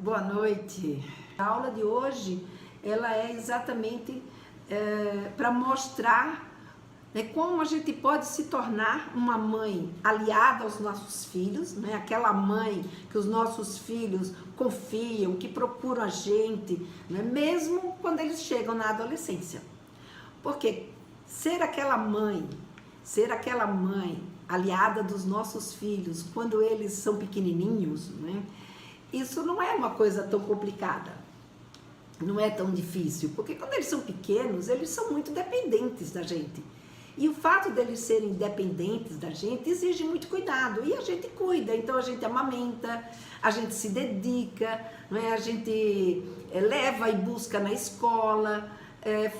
Boa noite. A aula de hoje, ela é exatamente para mostrar, né, como a gente pode se tornar uma mãe aliada aos nossos filhos, né, aquela mãe que os nossos filhos confiam, que procuram a gente, né, mesmo quando eles chegam na adolescência. Porque ser aquela mãe aliada dos nossos filhos quando eles são pequenininhos, né, isso não é uma coisa tão complicada, não é tão difícil, porque quando eles são pequenos, eles são muito dependentes da gente. E o fato deles serem dependentes da gente exige muito cuidado, e a gente cuida, então a gente amamenta, a gente se dedica, não é? A gente leva e busca na escola,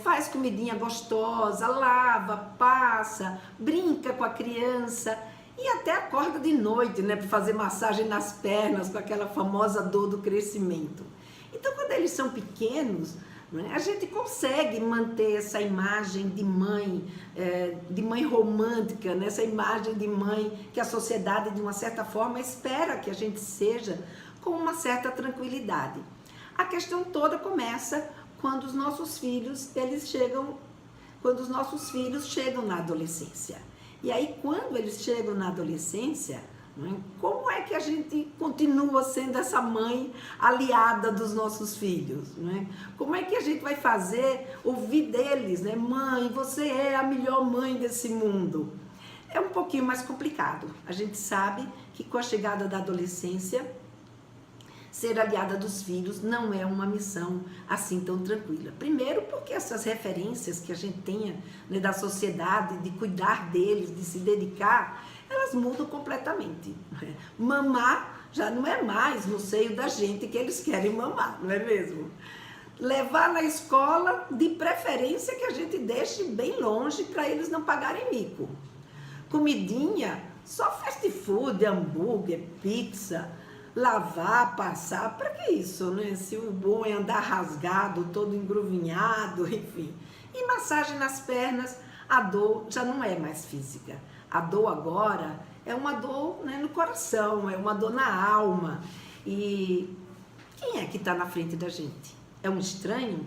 faz comidinha gostosa, lava, passa, brinca com a criança, e até acorda de noite, né, para fazer massagem nas pernas, com aquela famosa dor do crescimento. Então, quando eles são pequenos, né, a gente consegue manter essa imagem de mãe romântica, né, essa imagem de mãe que a sociedade, de uma certa forma, espera que a gente seja, com uma certa tranquilidade. A questão toda começa quando os nossos filhos, chegam na adolescência. E aí, quando eles chegam na adolescência, né, como é que a gente continua sendo essa mãe aliada dos nossos filhos? Né? Como é que a gente vai fazer ouvir deles, né? Mãe, você é a melhor mãe desse mundo. É um pouquinho mais complicado. A gente sabe que com a chegada da adolescência, ser aliada dos filhos não é uma missão assim tão tranquila. Primeiro porque essas referências que a gente tem, né, da sociedade, de cuidar deles, de se dedicar, elas mudam completamente. Né? Mamar já não é mais no seio da gente que eles querem mamar, não é mesmo? Levar na escola, de preferência que a gente deixe bem longe para eles não pagarem mico. Comidinha, só fast food, hambúrguer, pizza, lavar, passar, para que isso, né? Se o bom é andar rasgado, todo engruvinhado, enfim. E massagem nas pernas, a dor já não é mais física. A dor agora é uma dor, né, no coração, é uma dor na alma. E quem é que está na frente da gente? É um estranho?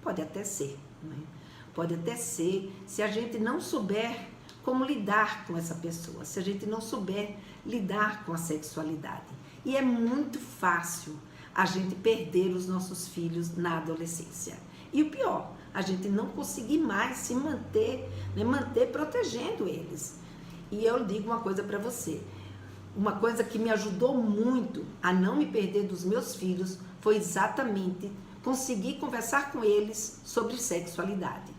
Pode até ser, né? Pode até ser, se a gente não souber como lidar com essa pessoa, se a gente não souber lidar com a sexualidade. E é muito fácil a gente perder os nossos filhos na adolescência. E o pior, a gente não conseguir mais se manter, né, protegendo eles. E eu digo uma coisa para você, uma coisa que me ajudou muito a não me perder dos meus filhos foi exatamente conseguir conversar com eles sobre sexualidade.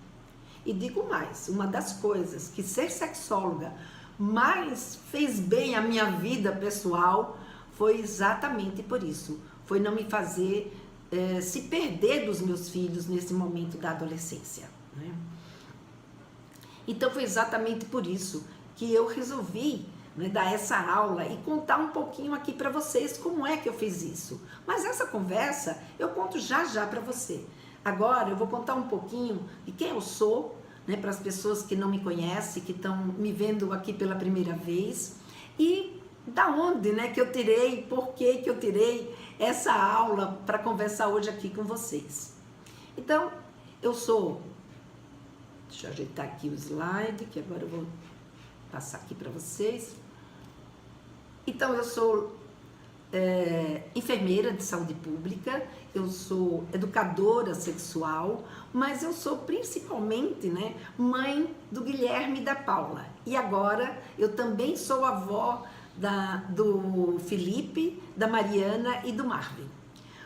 E digo mais, uma das coisas que ser sexóloga mais fez bem à minha vida pessoal foi exatamente por isso, foi não me fazer se perder dos meus filhos nesse momento da adolescência. Né? Então foi exatamente por isso que eu resolvi, né, dar essa aula e contar um pouquinho aqui para vocês como é que eu fiz isso. Mas essa conversa eu conto já já para você. Agora eu vou contar um pouquinho de quem eu sou, né, para as pessoas que não me conhecem, que estão me vendo aqui pela primeira vez, e da onde, né, que eu tirei, por que eu tirei essa aula para conversar hoje aqui com vocês. Então, eu sou, deixa eu ajeitar aqui o slide, que agora eu vou passar aqui para vocês. Então, eu sou enfermeira de saúde pública, eu sou educadora sexual, mas eu sou principalmente, né, mãe do Guilherme e da Paula. E agora eu também sou avó do Felipe, da Mariana e do Marvin.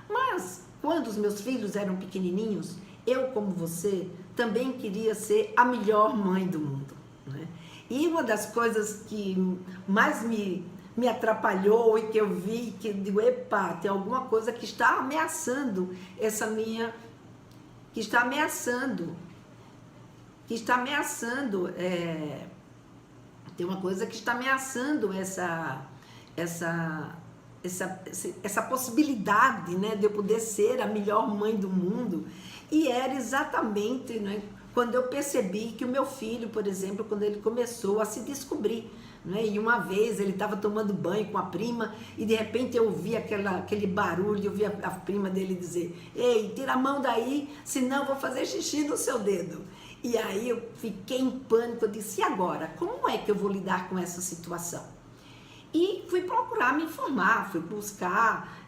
Mas quando os meus filhos eram pequenininhos, eu, como você, também queria ser a melhor mãe do mundo. Né? E uma das coisas que mais me atrapalhou e que eu vi, que eu digo, epa, tem alguma coisa que está ameaçando tem uma coisa que está ameaçando essa possibilidade, né, de eu poder ser a melhor mãe do mundo. E era exatamente, né, quando eu percebi que o meu filho, por exemplo, quando ele começou a se descobrir, né? E uma vez ele estava tomando banho com a prima e de repente eu ouvi aquele barulho, eu vi a prima dele dizer: ei, tira a mão daí, senão eu vou fazer xixi no seu dedo. E aí eu fiquei em pânico, eu disse: e agora? Como é que eu vou lidar com essa situação? E fui procurar me informar, fui buscar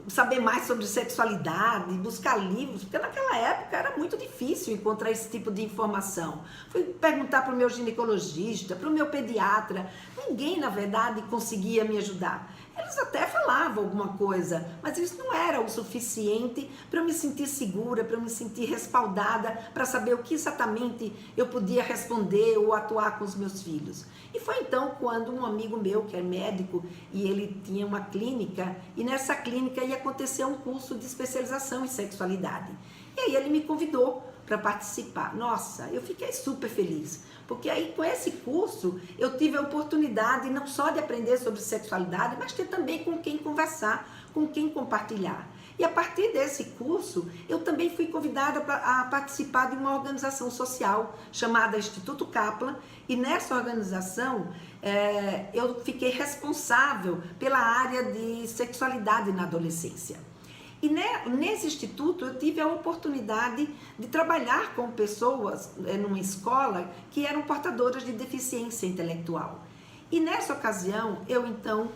saber mais sobre sexualidade, buscar livros, porque naquela época era muito difícil encontrar esse tipo de informação. Fui perguntar para o meu ginecologista, para o meu pediatra, ninguém, na verdade, conseguia me ajudar. Eles até falavam alguma coisa, mas isso não era o suficiente para eu me sentir segura, para eu me sentir respaldada, para saber o que exatamente eu podia responder ou atuar com os meus filhos. E foi então quando um amigo meu, que é médico, e ele tinha uma clínica, e nessa clínica ia acontecer um curso de especialização em sexualidade. E aí ele me convidou para participar. Nossa, eu fiquei super feliz, porque aí com esse curso eu tive a oportunidade não só de aprender sobre sexualidade, mas ter também com quem conversar, com quem compartilhar. E a partir desse curso, eu também fui convidada a participar de uma organização social chamada Instituto Kaplan, e nessa organização eu fiquei responsável pela área de sexualidade na adolescência. E nesse instituto eu tive a oportunidade de trabalhar com pessoas numa escola que eram portadoras de deficiência intelectual. E nessa ocasião eu então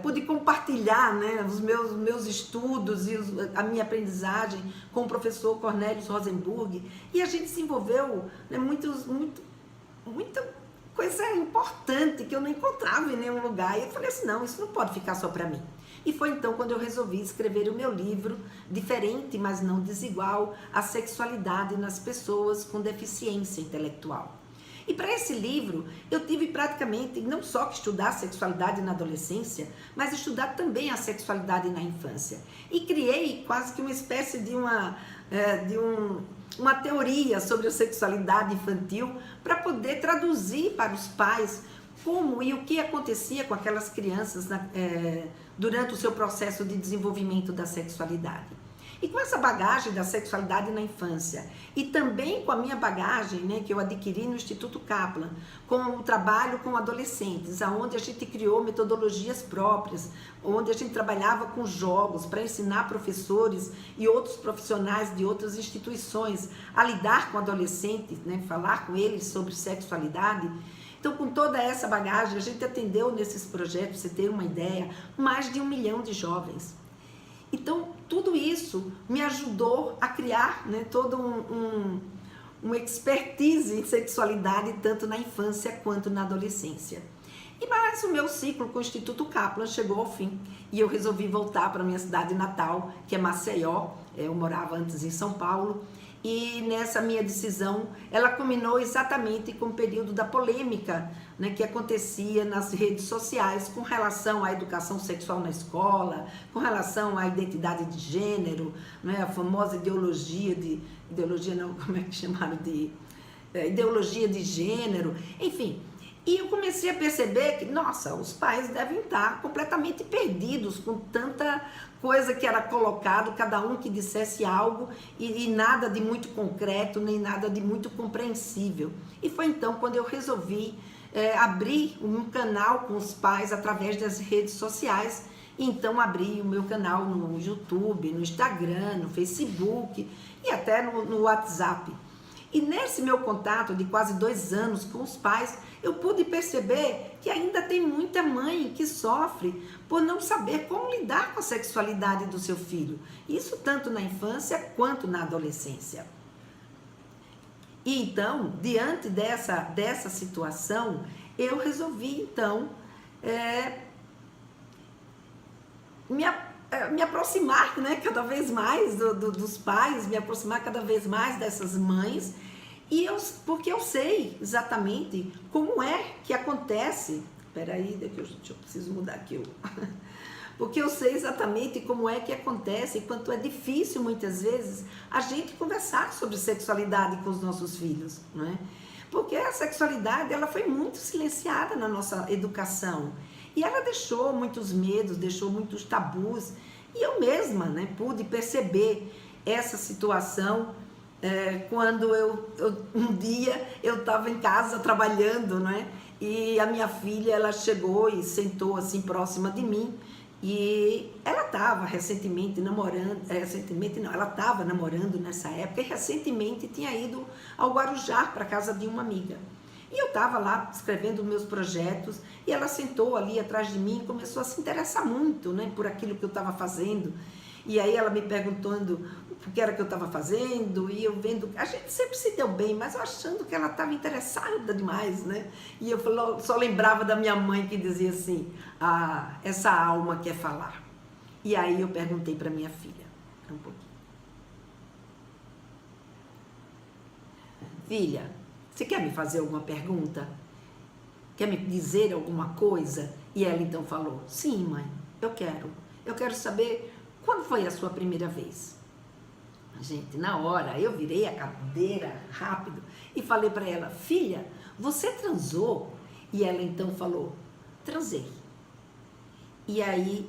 pude compartilhar, né, os meus estudos e a minha aprendizagem com o professor Cornelius Rosenburg, e a gente desenvolveu, né, muita coisa importante que eu não encontrava em nenhum lugar. E eu falei assim: não, isso não pode ficar só para mim. E foi então quando eu resolvi escrever o meu livro, Diferente, mas não Desigual, a sexualidade nas pessoas com deficiência intelectual. E para esse livro, eu tive praticamente não só que estudar a sexualidade na adolescência, mas estudar também a sexualidade na infância. E criei quase que uma espécie de uma teoria sobre a sexualidade infantil para poder traduzir para os pais como e o que acontecia com aquelas crianças durante o seu processo de desenvolvimento da sexualidade. E com essa bagagem da sexualidade na infância e também com a minha bagagem, né, que eu adquiri no Instituto Kaplan, com o trabalho com adolescentes, onde a gente criou metodologias próprias, onde a gente trabalhava com jogos para ensinar professores e outros profissionais de outras instituições a lidar com adolescentes, né, falar com eles sobre sexualidade. Então, com toda essa bagagem, a gente atendeu nesses projetos, pra você ter uma ideia, mais de 1 milhão de jovens. Então, tudo isso me ajudou a criar, né, todo uma expertise em sexualidade, tanto na infância quanto na adolescência. E mais o meu ciclo com o Instituto Kaplan chegou ao fim e eu resolvi voltar para a minha cidade natal, que é Maceió. Eu morava antes em São Paulo. E nessa minha decisão, ela culminou exatamente com o período da polêmica, né, que acontecia nas redes sociais com relação à educação sexual na escola, com relação à identidade de gênero, né, a famosa ideologia de gênero, enfim. E eu comecei a perceber que, nossa, os pais devem estar completamente perdidos com tanta coisa que era colocado, cada um que dissesse algo e nada de muito concreto, nem nada de muito compreensível. E foi então quando eu resolvi abrir um canal com os pais através das redes sociais. E então abri o meu canal no YouTube, no Instagram, no Facebook e até no WhatsApp. E nesse meu contato de quase 2 anos com os pais, eu pude perceber que ainda tem muita mãe que sofre por não saber como lidar com a sexualidade do seu filho. Isso tanto na infância quanto na adolescência. E então, diante dessa situação, eu resolvi então me aproximar, né, cada vez mais dos pais, me aproximar cada vez mais dessas mães, porque eu sei exatamente como é que acontece. Peraí, eu preciso mudar aqui. Porque eu sei exatamente como é que acontece e quanto é difícil muitas vezes a gente conversar sobre sexualidade com os nossos filhos, não é? Porque a sexualidade ela foi muito silenciada na nossa educação. E ela deixou muitos medos, deixou muitos tabus. E eu mesma, né, pude perceber essa situação quando um dia eu estava em casa trabalhando, não é? E a minha filha, ela chegou e sentou assim próxima de mim, e ela estava recentemente namorando, recentemente não, ela estava namorando nessa época, e recentemente tinha ido ao Guarujá para casa de uma amiga. E eu estava lá escrevendo meus projetos, e ela sentou ali atrás de mim e começou a se interessar muito, né, por aquilo que eu estava fazendo. E aí ela me perguntando o que era que eu estava fazendo, e eu vendo, a gente sempre se deu bem, mas eu achando que ela estava interessada demais, né? E eu só lembrava da minha mãe que dizia assim, essa alma quer falar. E aí eu perguntei para minha filha, um pouquinho. Filha, você quer me fazer alguma pergunta? Quer me dizer alguma coisa? E ela então falou, sim, mãe, eu quero. Eu quero saber quando foi a sua primeira vez. Gente, na hora eu virei a cadeira rápido e falei para ela, filha, você transou? E ela então falou, transei. E aí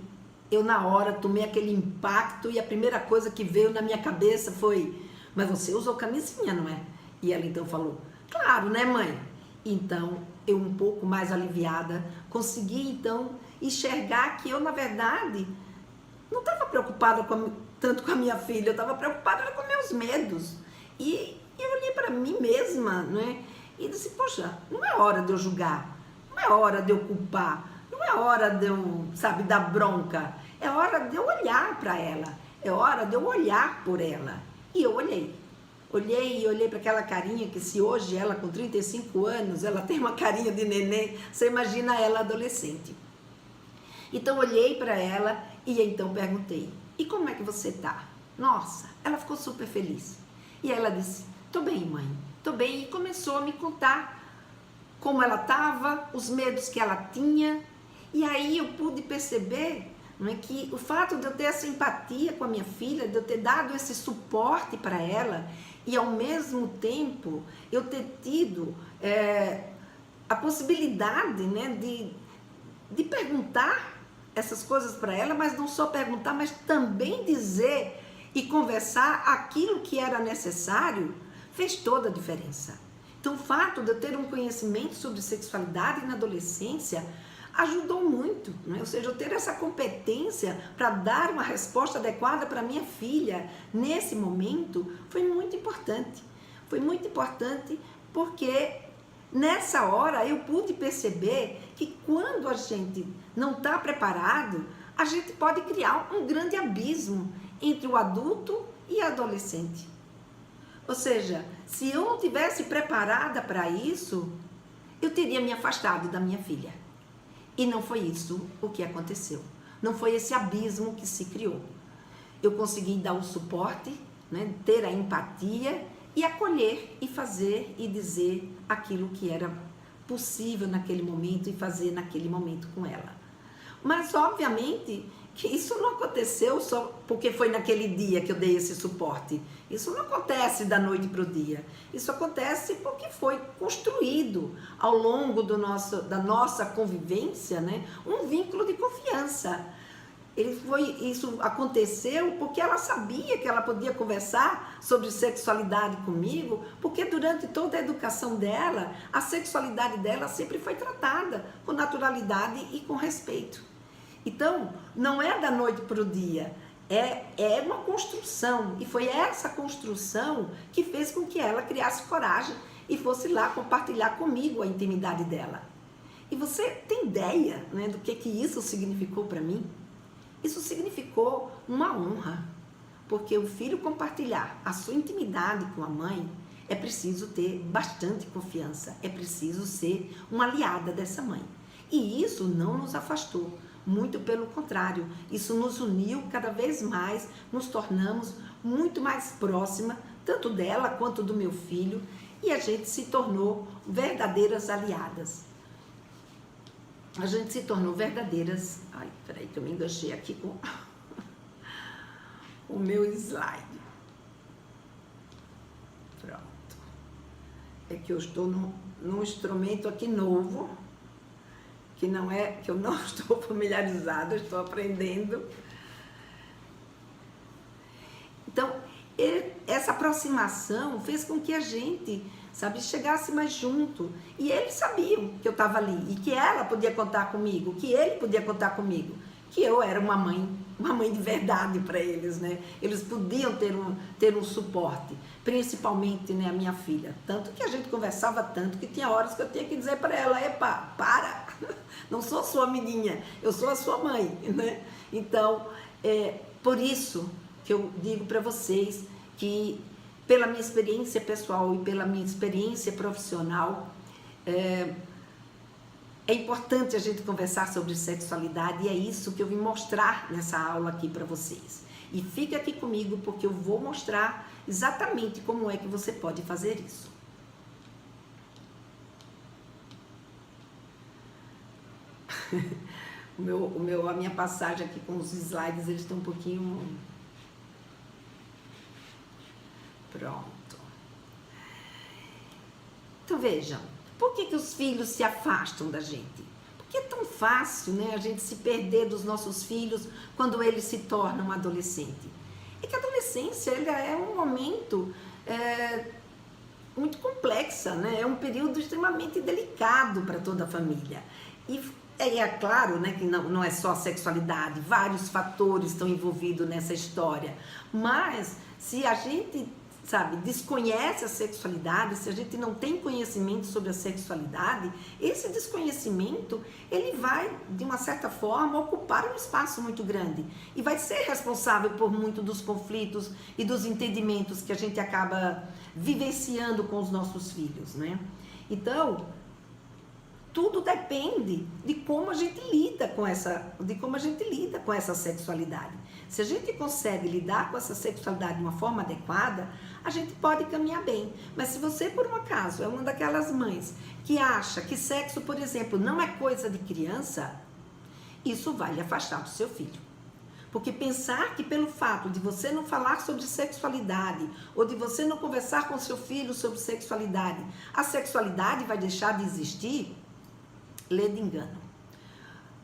eu na hora tomei aquele impacto e a primeira coisa que veio na minha cabeça foi, mas você usou camisinha, não é? E ela então falou, claro, né, mãe? Então eu, um pouco mais aliviada, consegui então enxergar que eu, na verdade, não estava preocupada tanto com a minha filha, eu estava preocupada com meus medos. E eu olhei para mim mesma, né? E disse, poxa, não é hora de eu julgar, não é hora de eu culpar, não é hora de eu, sabe, dar bronca, é hora de eu olhar para ela, é hora de eu olhar por ela. E eu olhei para aquela carinha que, se hoje ela com 35 anos, ela tem uma carinha de neném, você imagina ela adolescente. Então olhei para ela e então perguntei, e como é que você tá? Nossa, ela ficou super feliz. E ela disse, tô bem, mãe, tô bem. E começou a me contar como ela estava, os medos que ela tinha. E aí eu pude perceber, não é, que o fato de eu ter essa empatia com a minha filha, de eu ter dado esse suporte para ela, e ao mesmo tempo eu ter tido a possibilidade, né, de perguntar essas coisas para ela, mas não só perguntar, mas também dizer e conversar aquilo que era necessário, fez toda a diferença. Então o fato de eu ter um conhecimento sobre sexualidade na adolescência ajudou muito, né? Ou seja, eu ter essa competência para dar uma resposta adequada para minha filha nesse momento foi muito importante. Foi muito importante porque nessa hora eu pude perceber que quando a gente não está preparado, a gente pode criar um grande abismo entre o adulto e a adolescente. Ou seja, se eu não tivesse preparada para isso, eu teria me afastado da minha filha. E não foi isso o que aconteceu. Não foi esse abismo que se criou. Eu consegui dar o suporte, né, ter a empatia e acolher e fazer e dizer aquilo que era possível naquele momento e fazer naquele momento com ela. Mas, obviamente, que isso não aconteceu só porque foi naquele dia que eu dei esse suporte. Isso não acontece da noite para o dia. Isso acontece porque foi construído ao longo da nossa convivência, né, um vínculo de confiança. Isso aconteceu porque ela sabia que ela podia conversar sobre sexualidade comigo, porque durante toda a educação dela, a sexualidade dela sempre foi tratada com naturalidade e com respeito. Então, não é da noite para o dia, é uma construção, e foi essa construção que fez com que ela criasse coragem e fosse lá compartilhar comigo a intimidade dela. E você tem ideia, né, do que isso significou para mim? Isso significou uma honra, porque o filho compartilhar a sua intimidade com a mãe, é preciso ter bastante confiança, é preciso ser uma aliada dessa mãe. E isso não nos afastou, muito pelo contrário, isso nos uniu cada vez mais, nos tornamos muito mais próxima, tanto dela quanto do meu filho, e a gente se tornou verdadeiras aliadas. A gente se tornou verdadeiras... Ai, peraí que eu me enganchei aqui com o meu slide. Pronto. É que eu estou num instrumento aqui novo, que eu não estou familiarizada, estou aprendendo. Então, essa aproximação fez com que a gente, sabe, chegasse mais junto. E eles sabiam que eu estava ali, e que ela podia contar comigo, que ele podia contar comigo, que eu era uma mãe de verdade para eles, né? Eles podiam ter um suporte, principalmente, né, a minha filha. Tanto que a gente conversava tanto que tinha horas que eu tinha que dizer para ela: epa, para, não sou sua amiguinha, eu sou a sua mãe, né? Então, por isso que eu digo para vocês que, pela minha experiência pessoal e pela minha experiência profissional, é importante a gente conversar sobre sexualidade, e é isso que eu vim mostrar nessa aula aqui para vocês. E fica aqui comigo porque eu vou mostrar exatamente como é que você pode fazer isso. A minha passagem aqui com os slides, eles estão um pouquinho... Pronto. Então vejam, por que os filhos se afastam da gente? Porque é tão fácil, né, a gente se perder dos nossos filhos quando eles se tornam adolescentes. É que a adolescência é um momento muito complexa, né? É um período extremamente delicado para toda a família. E é claro, né, que não é só a sexualidade, vários fatores estão envolvidos nessa história. Mas se a gente, sabe, desconhece a sexualidade, se a gente não tem conhecimento sobre a sexualidade, esse desconhecimento, ele vai, de uma certa forma, ocupar um espaço muito grande e vai ser responsável por muito dos conflitos e dos entendimentos que a gente acaba vivenciando com os nossos filhos, né? Então, tudo depende de como a gente lida com essa sexualidade. Se a gente consegue lidar com essa sexualidade de uma forma adequada, a gente pode caminhar bem. Mas se você, por um acaso, é uma daquelas mães que acha que sexo, por exemplo, não é coisa de criança, isso vai lhe afastar do seu filho. Porque pensar que pelo fato de você não falar sobre sexualidade ou de você não conversar com seu filho sobre sexualidade, a sexualidade vai deixar de existir, lê de engano.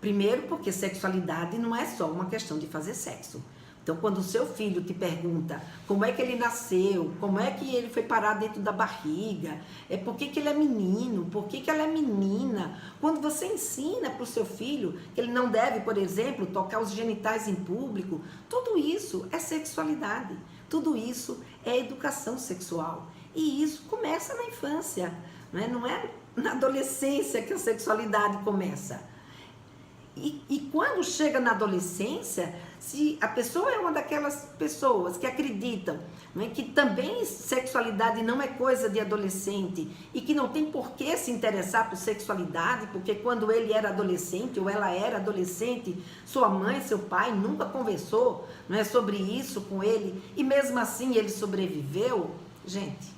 Primeiro, porque sexualidade não é só uma questão de fazer sexo. Então, quando o seu filho te pergunta como é que ele nasceu, como é que ele foi parar dentro da barriga, por que ele é menino, por que ela é menina, quando você ensina para o seu filho que ele não deve, por exemplo, tocar os genitais em público, tudo isso é sexualidade, tudo isso é educação sexual. E isso começa na infância, não é na adolescência que a sexualidade começa. E quando chega na adolescência, se a pessoa é uma daquelas pessoas que acreditam, que também sexualidade não é coisa de adolescente e que não tem por que se interessar por sexualidade, porque quando ele era adolescente ou ela era adolescente, sua mãe, seu pai nunca conversou, sobre isso com ele e mesmo assim ele sobreviveu, gente,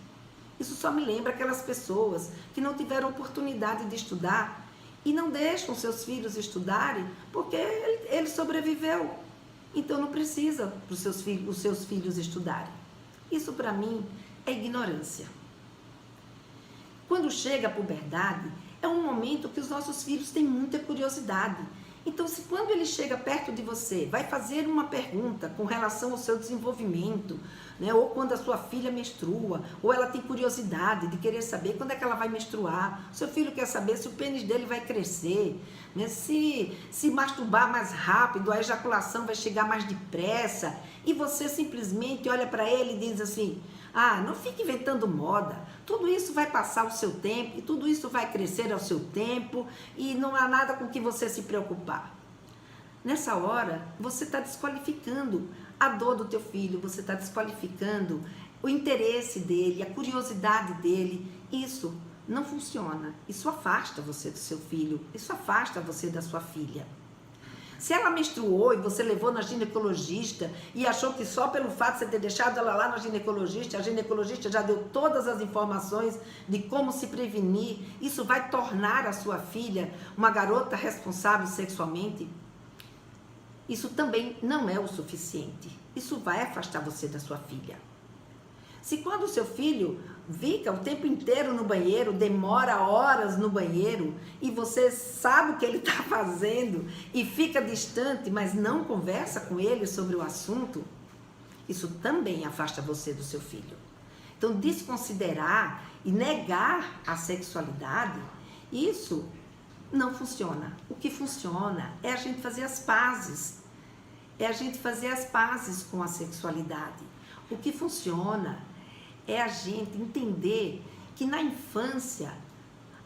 isso só me lembra aquelas pessoas que não tiveram oportunidade de estudar e não deixam seus filhos estudarem porque ele sobreviveu. Então não precisa para os seus filhos estudarem. Isso para mim é ignorância. Quando chega a puberdade, é um momento que os nossos filhos têm muita curiosidade. Então, se quando ele chega perto de você, vai fazer uma pergunta com relação ao seu desenvolvimento, ou quando a sua filha menstrua, ou ela tem curiosidade de querer saber quando é que ela vai menstruar, o seu filho quer saber se o pênis dele vai crescer, se masturbar mais rápido, a ejaculação vai chegar mais depressa, e você simplesmente olha para ele e diz assim: não fique inventando moda, tudo isso vai passar o seu tempo, e tudo isso vai crescer ao seu tempo, e não há nada com que você se preocupar. Nessa hora, você está desqualificando a dor do teu filho, você está desqualificando o interesse dele, a curiosidade dele. Isso não funciona, isso afasta você do seu filho, isso afasta você da sua filha. Se ela menstruou e você levou na ginecologista e achou que só pelo fato de você ter deixado ela lá na ginecologista, a ginecologista já deu todas as informações de como se prevenir, isso vai tornar a sua filha uma garota responsável sexualmente? Isso também não é o suficiente. Isso vai afastar você da sua filha. Se quando o seu filho fica o tempo inteiro no banheiro, demora horas no banheiro, e você sabe o que ele está fazendo e fica distante, mas não conversa com ele sobre o assunto, isso também afasta você do seu filho. Então, desconsiderar e negar a sexualidade, isso não funciona. O que funciona é a gente fazer as pazes. É a gente fazer as pazes com a sexualidade. O que funciona é a gente entender que na infância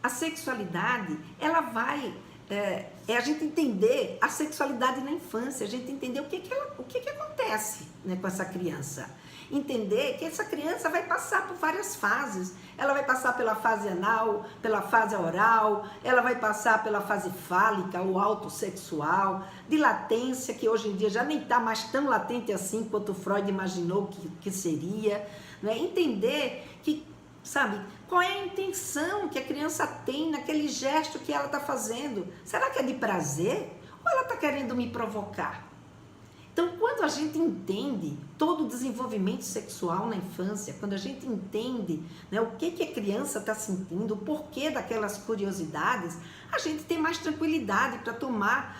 a sexualidade, ela vai... É a gente entender a sexualidade na infância, a gente entender o que acontece, né, com essa criança. Entender que essa criança vai passar por várias fases. Ela vai passar pela fase anal, pela fase oral, ela vai passar pela fase fálica ou autossexual, de latência, que hoje em dia já nem está mais tão latente assim quanto Freud imaginou que seria. Né? Entender que, sabe, qual é a intenção que a criança tem naquele gesto que ela está fazendo. Será que é de prazer ou ela está querendo me provocar? Então, quando a gente entende todo o desenvolvimento sexual na infância, quando a gente entende, né, o que a criança está sentindo, o porquê daquelas curiosidades, a gente tem mais tranquilidade para tomar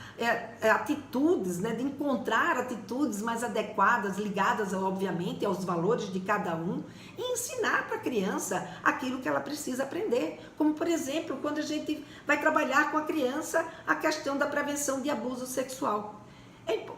atitudes, né, de encontrar atitudes mais adequadas, ligadas, obviamente, aos valores de cada um, e ensinar para a criança aquilo que ela precisa aprender. Como, por exemplo, quando a gente vai trabalhar com a criança a questão da prevenção de abuso sexual.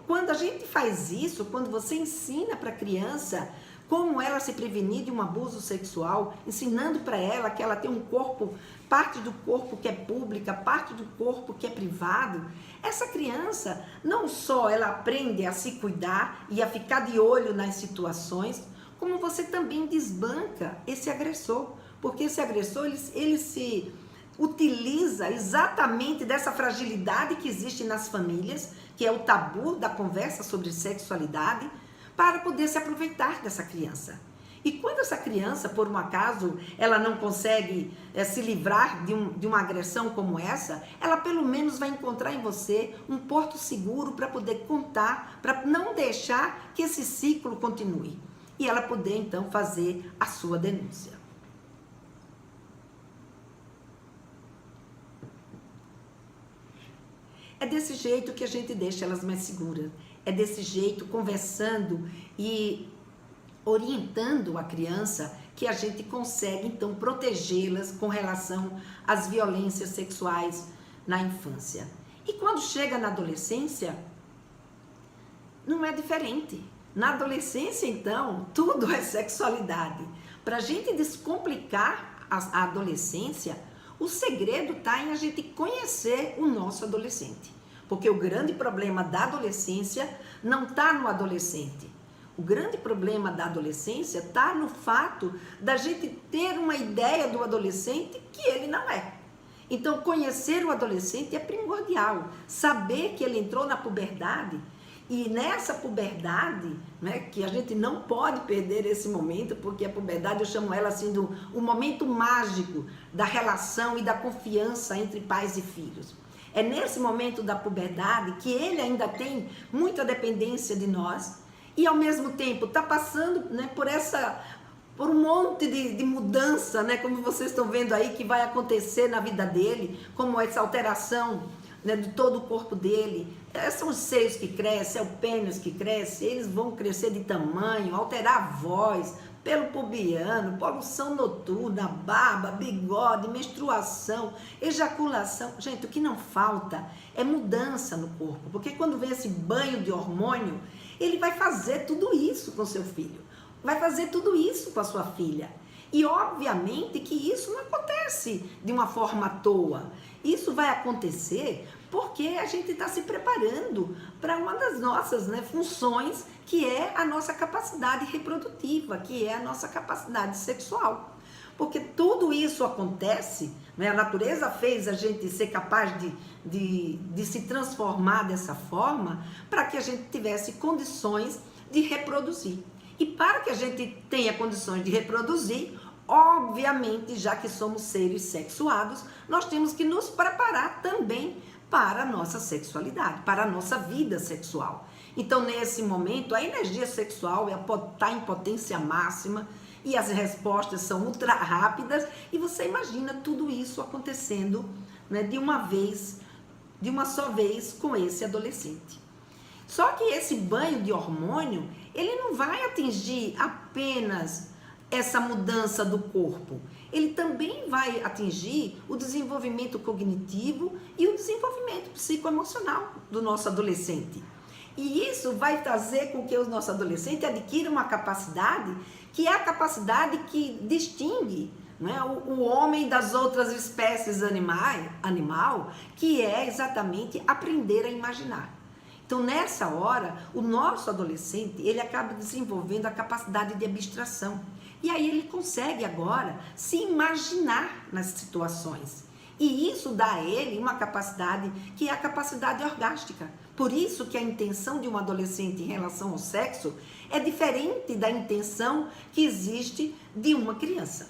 Quando a gente faz isso, quando você ensina para a criança como ela se prevenir de um abuso sexual, ensinando para ela que ela tem um corpo, parte do corpo que é pública, parte do corpo que é privado, essa criança não só ela aprende a se cuidar e a ficar de olho nas situações, como você também desbanca esse agressor, porque esse agressor ele se utiliza exatamente dessa fragilidade que existe nas famílias, que é o tabu da conversa sobre sexualidade, para poder se aproveitar dessa criança. E quando essa criança, por um acaso, ela não consegue se livrar de uma agressão como essa, ela pelo menos vai encontrar em você um porto seguro para poder contar, para não deixar que esse ciclo continue. E ela poder, então, fazer a sua denúncia. É desse jeito que a gente deixa elas mais seguras. É desse jeito, conversando e orientando a criança, que a gente consegue, então, protegê-las com relação às violências sexuais na infância. E quando chega na adolescência, não é diferente. Na adolescência, então, tudo é sexualidade. Para a gente descomplicar a adolescência, o segredo está em a gente conhecer o nosso adolescente. Porque o grande problema da adolescência não está no adolescente. O grande problema da adolescência está no fato da gente ter uma ideia do adolescente que ele não é. Então, conhecer o adolescente é primordial. Saber que ele entrou na puberdade, e nessa puberdade, né, que a gente não pode perder esse momento, porque a puberdade, eu chamo ela assim, o momento mágico da relação e da confiança entre pais e filhos. É nesse momento da puberdade que ele ainda tem muita dependência de nós e, ao mesmo tempo, está passando, né, por um monte de mudança, né, como vocês estão vendo aí, que vai acontecer na vida dele, como essa alteração, né, de todo o corpo dele. São os seios que crescem, é o pênis que cresce, eles vão crescer de tamanho, alterar a voz, pelo pubiano, poluição noturna, barba, bigode, menstruação, ejaculação. Gente, o que não falta é mudança no corpo, porque quando vem esse banho de hormônio, ele vai fazer tudo isso com seu filho, vai fazer tudo isso com a sua filha. E obviamente que isso não acontece de uma forma à toa. Isso vai acontecer porque a gente está se preparando para uma das nossas, né, funções, que é a nossa capacidade reprodutiva, que é a nossa capacidade sexual. Porque tudo isso acontece, né, a natureza fez a gente ser capaz de se transformar dessa forma para que a gente tivesse condições de reproduzir. E para que a gente tenha condições de reproduzir, obviamente, já que somos seres sexuados, nós temos que nos preparar também para a nossa sexualidade, para a nossa vida sexual. Então, nesse momento, a energia sexual está em potência máxima e as respostas são ultra rápidas, e você imagina tudo isso acontecendo, né, de uma só vez com esse adolescente. Só que esse banho de hormônio, ele não vai atingir apenas essa mudança do corpo. Ele também vai atingir o desenvolvimento cognitivo e o desenvolvimento psicoemocional do nosso adolescente. E isso vai fazer com que o nosso adolescente adquira uma capacidade que é a capacidade que distingue, não é, o homem das outras espécies animal, que é exatamente aprender a imaginar. Então, nessa hora, o nosso adolescente, ele acaba desenvolvendo a capacidade de abstração. E aí ele consegue agora se imaginar nas situações. E isso dá a ele uma capacidade que é a capacidade orgástica. Por isso que a intenção de um adolescente em relação ao sexo é diferente da intenção que existe de uma criança.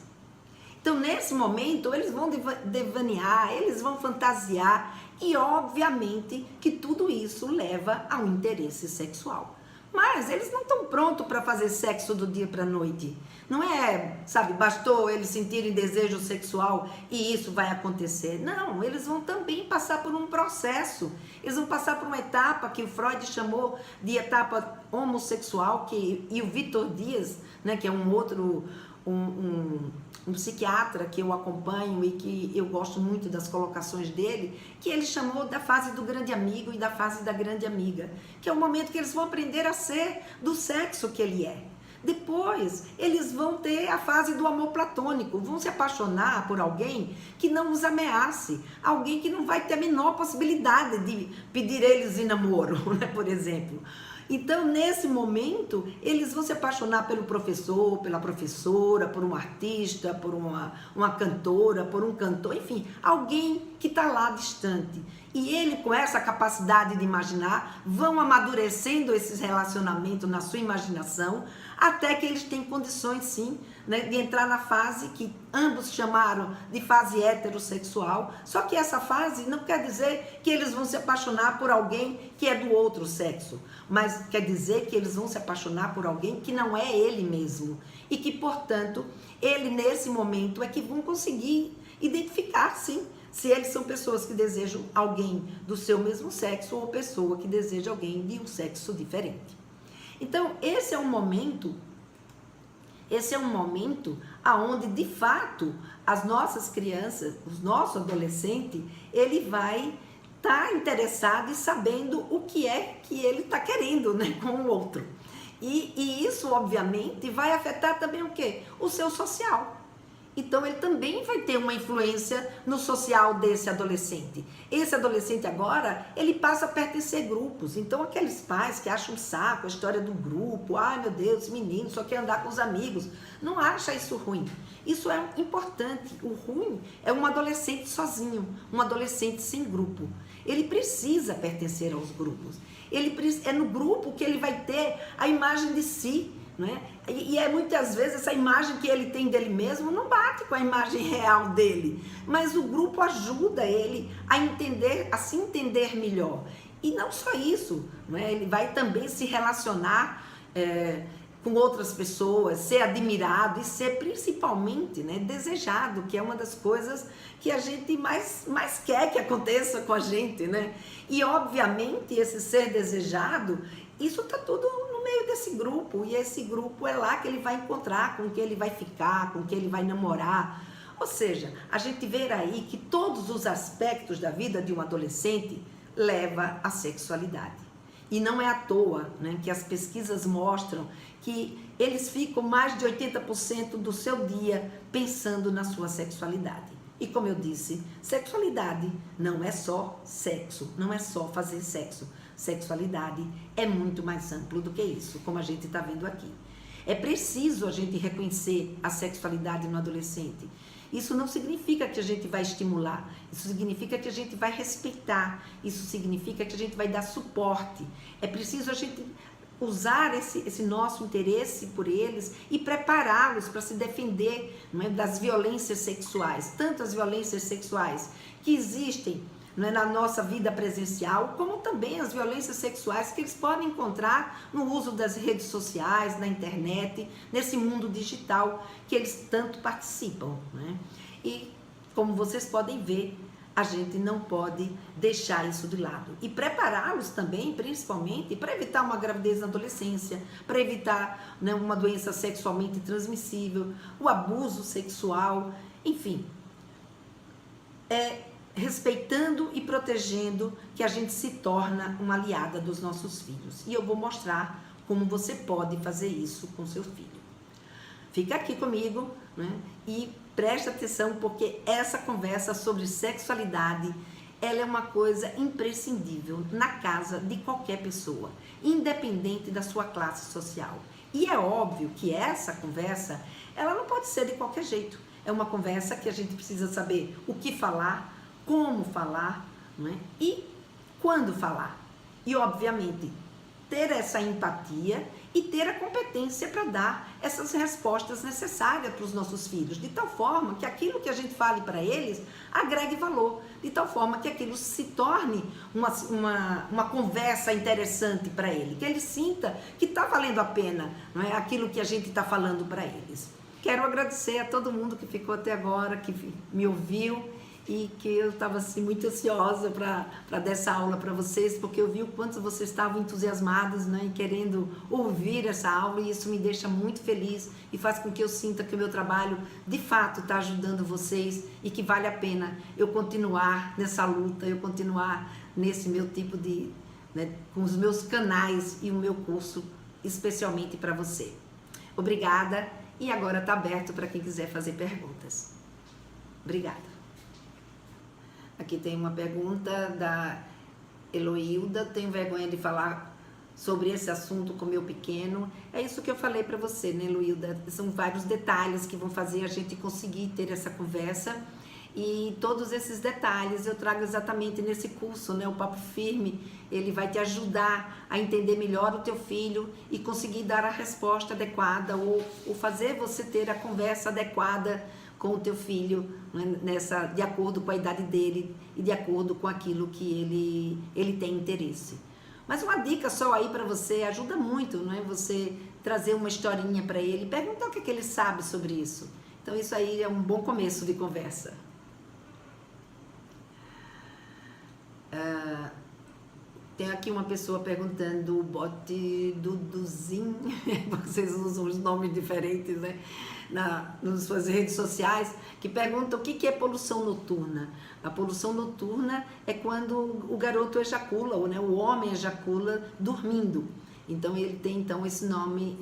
Então, nesse momento, eles vão devanear, eles vão fantasiar e, obviamente, que tudo isso leva a um interesse sexual. Mas eles não estão prontos para fazer sexo do dia para a noite. Não é, sabe, bastou eles sentirem desejo sexual e isso vai acontecer. Não, eles vão também passar por um processo. Eles vão passar por uma etapa que o Freud chamou de etapa homossexual, e o Vitor Dias, né, que é um outro... Um psiquiatra que eu acompanho e que eu gosto muito das colocações dele, que ele chamou da fase do grande amigo e da fase da grande amiga, que é o momento que eles vão aprender a ser do sexo que ele é. Depois, eles vão ter a fase do amor platônico, vão se apaixonar por alguém que não os ameace, alguém que não vai ter a menor possibilidade de pedir eles em namoro, né, por exemplo. Então, nesse momento, eles vão se apaixonar pelo professor, pela professora, por um artista, por uma cantora, por um cantor, enfim, alguém que está lá distante. E ele, com essa capacidade de imaginar, vão amadurecendo esses relacionamentos na sua imaginação, até que eles têm condições, sim, né, de entrar na fase que ambos chamaram de fase heterossexual. Só que essa fase não quer dizer que eles vão se apaixonar por alguém que é do outro sexo, mas quer dizer que eles vão se apaixonar por alguém que não é ele mesmo. E que, portanto, ele nesse momento é que vão conseguir identificar, sim, se eles são pessoas que desejam alguém do seu mesmo sexo ou pessoa que deseja alguém de um sexo diferente. Então, esse é um momento aonde, de fato, as nossas crianças, o nosso adolescente, ele vai estar interessado e sabendo o que é que ele está querendo, né, com o outro. E isso, obviamente, vai afetar também o quê? O seu social. Então, ele também vai ter uma influência no social desse adolescente. Esse adolescente agora, ele passa a pertencer a grupos. Então, aqueles pais que acham um saco a história do grupo, ai meu Deus, esse menino só quer andar com os amigos, não acha isso ruim. Isso é importante. O ruim é um adolescente sozinho, um adolescente sem grupo. Ele precisa pertencer aos grupos. É no grupo que ele vai ter a imagem de si, né? E é muitas vezes essa imagem que ele tem dele mesmo não bate com a imagem real dele, mas o grupo ajuda ele a entender, a se entender melhor. E não só isso, né? Ele vai também se relacionar com outras pessoas, ser admirado e ser principalmente, né, desejado, que é uma das coisas que a gente mais quer que aconteça com a gente, né? E obviamente esse ser desejado, isso está tudo no meio desse grupo, e esse grupo é lá que ele vai encontrar, com que ele vai ficar, com que ele vai namorar. Ou seja, a gente vê aí que todos os aspectos da vida de um adolescente leva à sexualidade. E não é à toa, né, que as pesquisas mostram que eles ficam mais de 80% do seu dia pensando na sua sexualidade. E como eu disse, sexualidade não é só sexo, não é só fazer sexo. Sexualidade é muito mais amplo do que isso, como a gente está vendo aqui. É preciso a gente reconhecer a sexualidade no adolescente. Isso não significa que a gente vai estimular, isso significa que a gente vai respeitar, isso significa que a gente vai dar suporte. É preciso a gente usar esse nosso interesse por eles e prepará-los para se defender, não é, das violências sexuais, tanto as violências sexuais que existem, não é, na nossa vida presencial, como também as violências sexuais que eles podem encontrar no uso das redes sociais, na internet, nesse mundo digital que eles tanto participam, né? E como vocês podem ver, a gente não pode deixar isso de lado. E prepará-los também, principalmente, para evitar uma gravidez na adolescência, para evitar, né, uma doença sexualmente transmissível, o abuso sexual, enfim. Respeitando e protegendo que a gente se torna uma aliada dos nossos filhos. E eu vou mostrar como você pode fazer isso com seu filho. Fica aqui comigo, né, e preste atenção, porque essa conversa sobre sexualidade, ela é uma coisa imprescindível na casa de qualquer pessoa, independente da sua classe social. E é óbvio que essa conversa, ela não pode ser de qualquer jeito. É uma conversa que a gente precisa saber o que falar, como falar, né, e quando falar. E, obviamente, ter essa empatia e ter a competência para dar essas respostas necessárias para os nossos filhos, de tal forma que aquilo que a gente fale para eles agregue valor, de tal forma que aquilo se torne uma conversa interessante para ele, que ele sinta que está valendo a pena, não é, aquilo que a gente está falando para eles. Quero agradecer a todo mundo que ficou até agora, que me ouviu, e que eu estava assim, muito ansiosa para dar essa aula para vocês, porque eu vi o quanto vocês estavam entusiasmados, né, e querendo ouvir essa aula, e isso me deixa muito feliz e faz com que eu sinta que o meu trabalho de fato está ajudando vocês e que vale a pena eu continuar nessa luta, eu continuar nesse meu tipo de, né, com os meus canais e o meu curso especialmente para você. Obrigada, e agora está aberto para quem quiser fazer perguntas. Obrigada. Aqui tem uma pergunta da Heloilda. Tenho vergonha de falar sobre esse assunto com meu pequeno. É isso que eu falei para você, né, Heloilda? São vários detalhes que vão fazer a gente conseguir ter essa conversa. E todos esses detalhes eu trago exatamente nesse curso, né? O Papo Firme, ele vai te ajudar a entender melhor o teu filho e conseguir dar a resposta adequada ou fazer você ter a conversa adequada com o teu filho, né, de acordo com a idade dele e de acordo com aquilo que ele tem interesse. Mas uma dica só aí para você, ajuda muito, não é? Você trazer uma historinha para ele, perguntar o que ele sabe sobre isso. Então isso aí é um bom começo de conversa. Tem aqui uma pessoa perguntando o bote Duduzinho, vocês usam os nomes diferentes, né, nas suas redes sociais, que pergunta o que é poluição noturna. A poluição noturna é quando o garoto ejacula, ou, né, o homem ejacula dormindo. Então ele tem esse nome,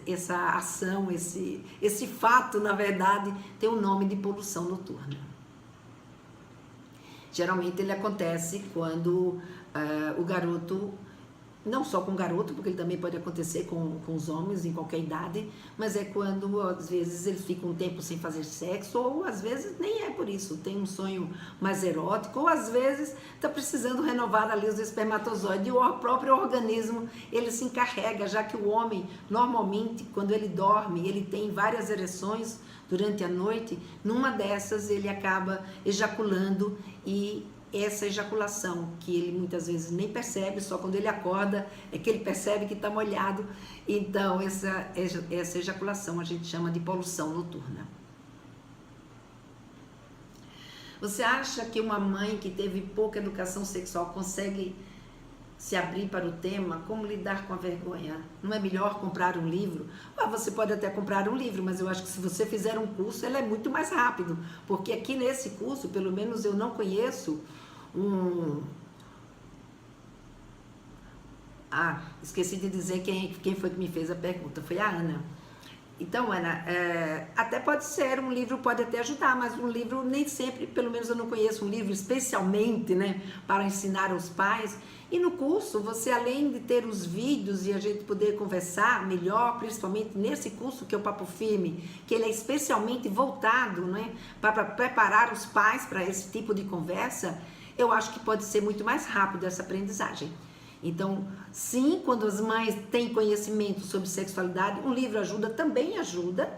essa ação, esse fato, na verdade, tem o nome de poluição noturna. Geralmente ele acontece quando o garoto, não só com o garoto, porque ele também pode acontecer com os homens em qualquer idade, mas é quando às vezes ele fica um tempo sem fazer sexo, ou às vezes nem é por isso, tem um sonho mais erótico, ou às vezes está precisando renovar ali os espermatozoides, e o próprio organismo ele se encarrega, já que o homem normalmente quando ele dorme, ele tem várias ereções durante a noite, numa dessas ele acaba ejaculando, e essa ejaculação, que ele muitas vezes nem percebe, só quando ele acorda é que ele percebe que está molhado. Então essa ejaculação a gente chama de poluição noturna. Você acha que uma mãe que teve pouca educação sexual consegue se abrir para o tema? Como lidar com a vergonha? Não é melhor comprar um livro? Você pode até comprar um livro, mas eu acho que se você fizer um curso, ele é muito mais rápido, porque aqui nesse curso, pelo menos eu não conheço esqueci de dizer quem foi que me fez a pergunta, foi a Ana. Então, Ana, até pode ser, um livro pode até ajudar, mas um livro nem sempre, pelo menos eu não conheço um livro especialmente, né, para ensinar aos pais. E no curso, você além de ter os vídeos e a gente poder conversar melhor, principalmente nesse curso que é o Papo Firme, que ele é especialmente voltado, né, para preparar os pais para esse tipo de conversa, eu acho que pode ser muito mais rápido essa aprendizagem. Então, sim, quando as mães têm conhecimento sobre sexualidade, um livro ajuda, também ajuda,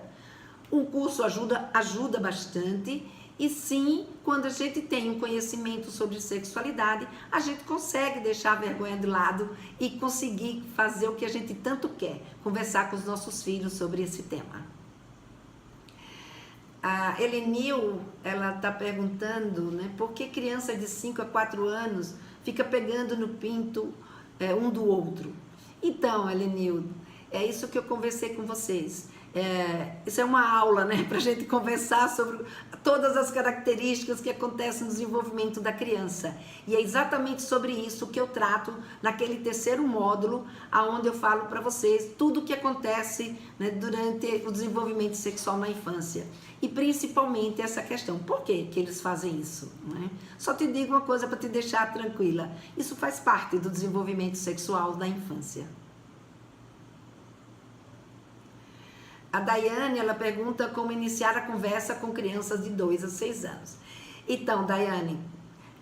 um curso ajuda bastante, e sim, quando a gente tem um conhecimento sobre sexualidade, a gente consegue deixar a vergonha de lado e conseguir fazer o que a gente tanto quer, conversar com os nossos filhos sobre esse tema. A Elenil, ela está perguntando, né, por que criança de 5 a 4 anos fica pegando no pinto um do outro? Então, Elenil, é isso que eu conversei com vocês. Isso é uma aula, né, para a gente conversar sobre todas as características que acontecem no desenvolvimento da criança. E é exatamente sobre isso que eu trato naquele terceiro módulo, aonde eu falo para vocês tudo o que acontece, né, durante o desenvolvimento sexual na infância. E principalmente essa questão, por que eles fazem isso? Né? Só te digo uma coisa para te deixar tranquila, isso faz parte do desenvolvimento sexual da infância. A Daiane, ela pergunta como iniciar a conversa com crianças de 2 a 6 anos. Então, Daiane,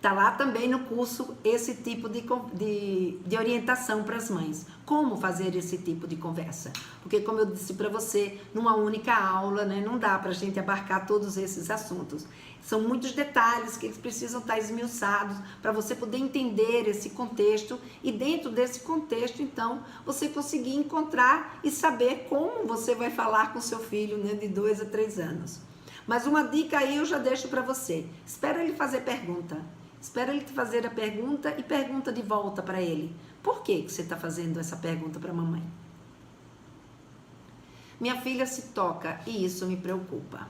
tá lá também no curso esse tipo de orientação para as mães. Como fazer esse tipo de conversa? Porque, como eu disse para você, numa única aula, né, não dá para a gente abarcar todos esses assuntos. São muitos detalhes que eles precisam estar esmiuçados para você poder entender esse contexto e dentro desse contexto, então, você conseguir encontrar e saber como você vai falar com seu filho, né, de 2 a 3 anos. Mas uma dica aí eu já deixo para você. Espera ele fazer pergunta. Espera ele te fazer a pergunta e pergunta de volta para ele. Por que você está fazendo essa pergunta para a mamãe? Minha filha se toca e isso me preocupa.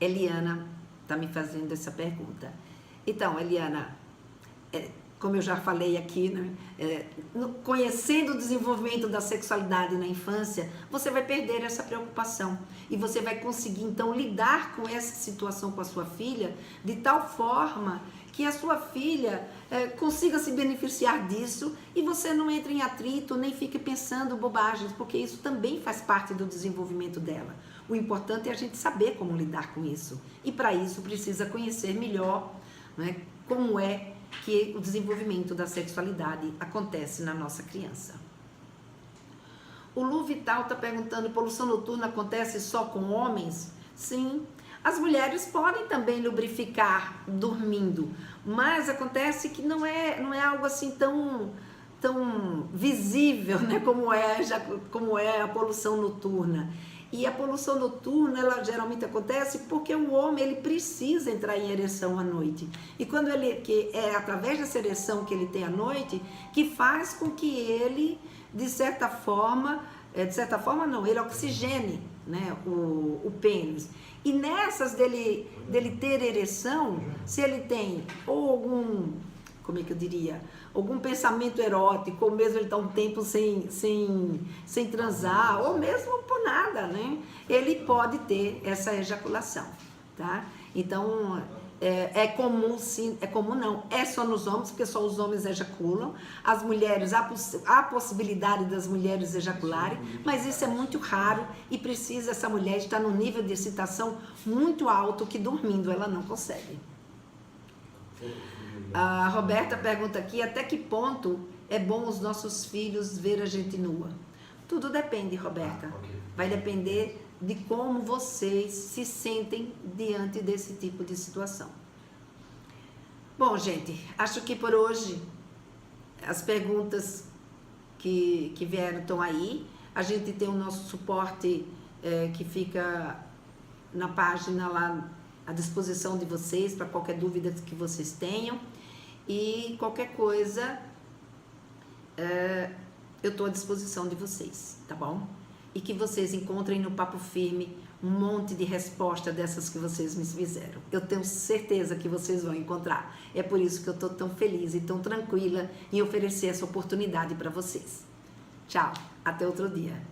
Eliana está me fazendo essa pergunta. Então, Eliana, como eu já falei aqui, né, conhecendo o desenvolvimento da sexualidade na infância, você vai perder essa preocupação e você vai conseguir, então, lidar com essa situação com a sua filha de tal forma que a sua filha consiga se beneficiar disso e você não entre em atrito, nem fique pensando bobagens, porque isso também faz parte do desenvolvimento dela. O importante é a gente saber como lidar com isso. E para isso precisa conhecer melhor, né, como é que o desenvolvimento da sexualidade acontece na nossa criança. O Lu Vital está perguntando, poluição noturna acontece só com homens? Sim. As mulheres podem também lubrificar dormindo, mas acontece que não é algo assim tão visível, né, como é a poluição noturna. E a poluição noturna, ela geralmente acontece porque o homem, ele precisa entrar em ereção à noite. E quando que é através dessa ereção que ele tem à noite, que faz com que ele, de certa forma não, ele oxigene, né, o pênis. E nessas dele ter ereção, se ele tem ou algum, como é que eu diria, algum pensamento erótico, ou mesmo ele está um tempo sem transar, ou mesmo por nada, né? Ele pode ter essa ejaculação, tá? Então, é comum sim, é comum não, é só nos homens, porque só os homens ejaculam. As mulheres, há a possibilidade das mulheres ejacularem, mas isso é muito raro e precisa essa mulher estar num nível de excitação muito alto que dormindo ela não consegue. A Roberta pergunta aqui, até que ponto é bom os nossos filhos ver a gente nua? Tudo depende, Roberta. Vai depender de como vocês se sentem diante desse tipo de situação. Bom, gente, acho que por hoje as perguntas que vieram estão aí. A gente tem o nosso suporte que fica na página lá à disposição de vocês para qualquer dúvida que vocês tenham. E qualquer coisa, eu estou à disposição de vocês, tá bom? E que vocês encontrem no Papo Firme um monte de resposta dessas que vocês me fizeram. Eu tenho certeza que vocês vão encontrar. É por isso que eu estou tão feliz e tão tranquila em oferecer essa oportunidade para vocês. Tchau, até outro dia.